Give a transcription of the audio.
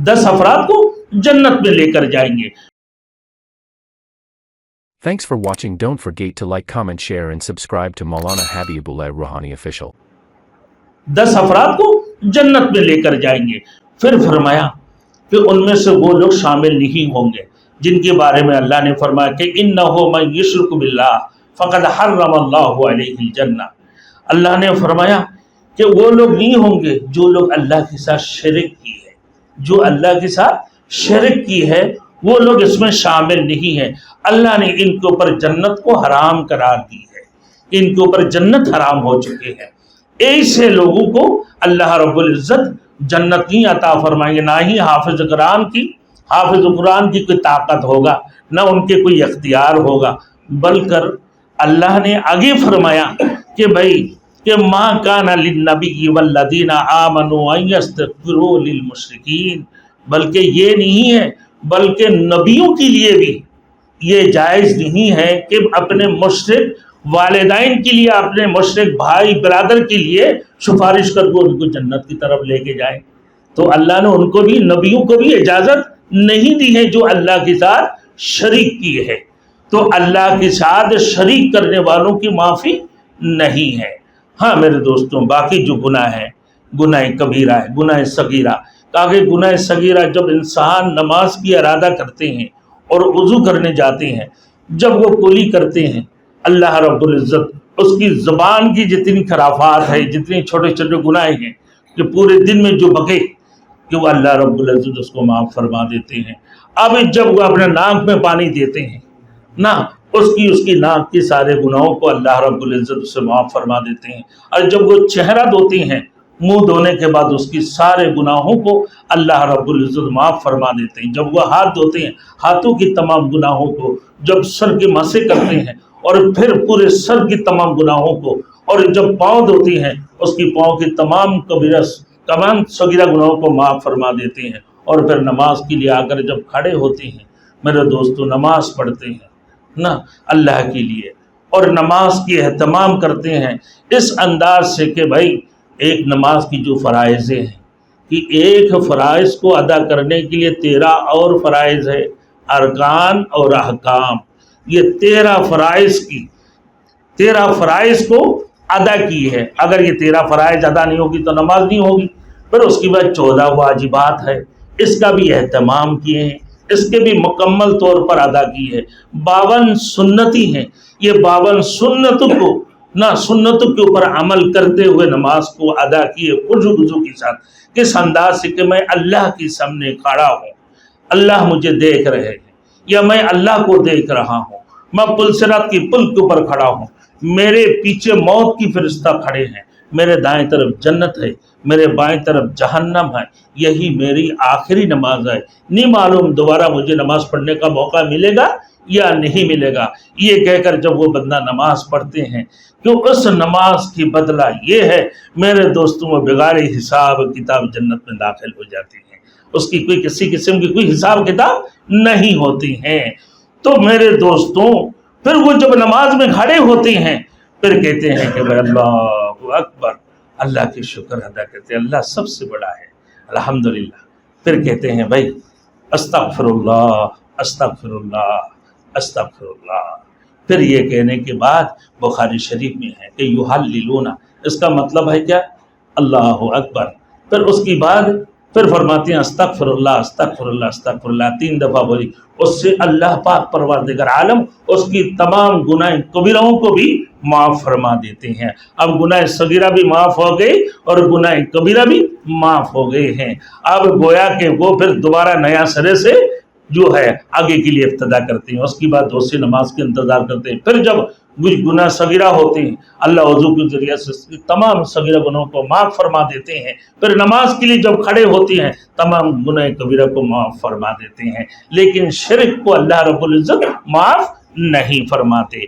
10 अफराद को जन्नत में लेकर जाएंगे। Thanks for watching. Don't forget to like, comment, share and subscribe to Maulana Habibullah Ruhani Official. 10 अफराद को जन्नत में लेकर जाएंगे। फिर फरमाया कि उनमें से वो लोग शामिल नहीं होंगे जिनके बारे में अल्लाह ने फरमाया कि इन्नहु मन युश्रिक बिल्लाह फ़क़द हर्रमल्लाहु अलैहिल जन्नह। अल्लाह ने फरमाया कि वो लोग नहीं होंगे जो लोग अल्लाह के साथ शिरक की है, जो अल्लाह के साथ शिरक की है वो लोग इसमें शामिल नहीं है। अल्लाह ने इनके ऊपर जन्नत को हराम करार दी है, इनके ऊपर जन्नत हराम हो चुके हैं। ऐसे लोगों को अल्लाह रब्बुल इज़्ज़त जन्नत नहीं अता फरमाएंगे, ना ही हाफिज कुरान की कोई ताकत होगा, ना उनके कोई इख्तियार होगा, बल्कि अल्लाह ने आगे फरमाया कि भाई कि मा काना लिन्नबी वल्लदीना आमनु अन यस्तगफिरू लिल मुशरिकीन, बल्कि ये नहीं है, बल्कि नबियों के लिए भी ये जायज़ नहीं है कि अपने मुशरिक वालिदैन के लिए, अपने मुशरिक भाई बिरादर के लिए सिफारिश करके उनको जन्नत की तरफ लेके जाए। तो अल्लाह ने उनको भी, नबियों को भी इजाज़त नहीं दी है जो अल्लाह के साथ शरीक की है। तो अल्लाह के साथ शरीक करने वालों की माफ़ी नहीं है। हाँ मेरे दोस्तों, बाकी जो गुनाह है, गुनाह कबीरा है, गुनाह सगीरा, ताकि गुनाह सगीरा जब इंसान नमाज की इरादा करते हैं और वज़ू करने जाते हैं, जब वो कुली करते हैं, अल्लाह रब्बुल इज़्ज़त उसकी ज़बान की जितनी खराफात है, जितने छोटे छोटे गुनाह हैं कि पूरे दिन में जो बके कि वो अल्लाह रब्बुल इज़्ज़त उसको माफ़ फरमा देते हैं। अब जब वो अपने नाक में पानी देते हैं ना, उसकी नाक के सारे गुनाहों को अल्लाह रब्बुल इज़्ज़त उससे माफ़ फरमा देते हैं। और जब वो चेहरा धोते हैं, मुंह धोने के बाद उसकी सारे गुनाहों को अल्लाह रब्बुल इज़्ज़त माफ़ फरमा देते हैं। जब वो हाथ धोते हैं, हाथों की तमाम गुनाहों को, जब सर के मसे करते हैं और फिर पूरे सर की तमाम गुनाहों को, और जब पाँव धोते हैं उसकी पाँव की तमाम सगीरा गुनाहों को माफ़ फरमा देते हैं। और फिर नमाज के लिए आकर जब खड़े होते हैं मेरे दोस्तों, नमाज पढ़ते हैं ना अल्लाह के लिए, और नमाज की एहतमाम करते हैं इस अंदाज से कि भाई एक नमाज की जो फ़राइज़ हैं कि एक फ़राइज़ को अदा करने के लिए 13 और फ़राइज़ है, अरकान और अहकाम, ये 13 फ़राइज़ को अदा की है। अगर ये 13 फ़राइज़ अदा नहीं होगी तो नमाज नहीं होगी। फिर उसके बाद 14 वाजिबात है, इसका भी एहतमाम किए हैं, इसके भी मुकम्मल तौर पर अदा की है। 52 सुन्नती हैं, ये 52 सुन्नतों के ऊपर अमल करते हुए नमाज को अदा किए खुशू के साथ, किस अंदाज से कि मैं अल्लाह के सामने खड़ा हूँ, अल्लाह मुझे देख रहे हैं या मैं अल्लाह को देख रहा हूँ, मैं पुलसिरात की पुल के ऊपर खड़ा हूँ, मेरे पीछे मौत की फरिश्ता खड़े हैं, मेरे दाएं तरफ जन्नत है, मेरे बाएं तरफ जहन्नम है, यही मेरी आखिरी नमाज है, नहीं मालूम दोबारा मुझे नमाज पढ़ने का मौका मिलेगा या नहीं मिलेगा। ये कहकर जब वो बंदा नमाज पढ़ते हैं कि उस नमाज की बदला ये है मेरे दोस्तों, वो बिगाड़े हिसाब किताब जन्नत में दाखिल हो जाती हैं, उसकी कोई किसी किस्म की कोई हिसाब किताब नहीं होती हैं। तो मेरे दोस्तों, फिर वो जब नमाज में खड़े होते हैं फिर कहते हैं कि भाई अल्लाहु अकबर, अल्लाह की शुक्र अदा करते हैं, अल्लाह सबसे बड़ा है, अल्हम्दुलिल्लाह। फिर कहते हैं भाई अस्तगफिरुल्लाह अस्तगफिरुल्लाह अस्तगफिरुल्लाह। फिर ये कहने के बाद बुखारी शरीफ में है कि युहल्लिलूना, इसका मतलब है क्या, अल्लाहु अकबर। फिर उसके बाद फिर फरमाते हैं अस्तगफिरुल्लाह अस्तगफिरुल्लाह अस्तगफिरुल्लाह 3 दफ़ा बोली, उससे अल्लाह पाक परवरदिगार आलम उसकी तमाम गुनाह कबीराओं को भी माफ़ फरमा देते हैं। अब गुनाह सगीरा भी माफ़ हो गए और गुनाह कबीरा भी माफ़ हो गए हैं। अब गोया के वो फिर दोबारा नया सिरे से जो है आगे के लिए इब्तिदा करते हैं, उसके बाद दूसरी नमाज के इंतज़ार करते हैं। फिर जब गुनाह सगीरा होते हैं अल्लाह वज़ू के ज़रिए से तमाम सगीरा गुनाहों को माफ़ फरमा देते हैं। फिर नमाज के लिए जब खड़े होते हैं तमाम गुनाह कबीरा को माफ़ फरमा देते हैं, लेकिन शिरक को अल्लाह रब्बुल इज़्ज़त माफ़ नहीं फरमाते।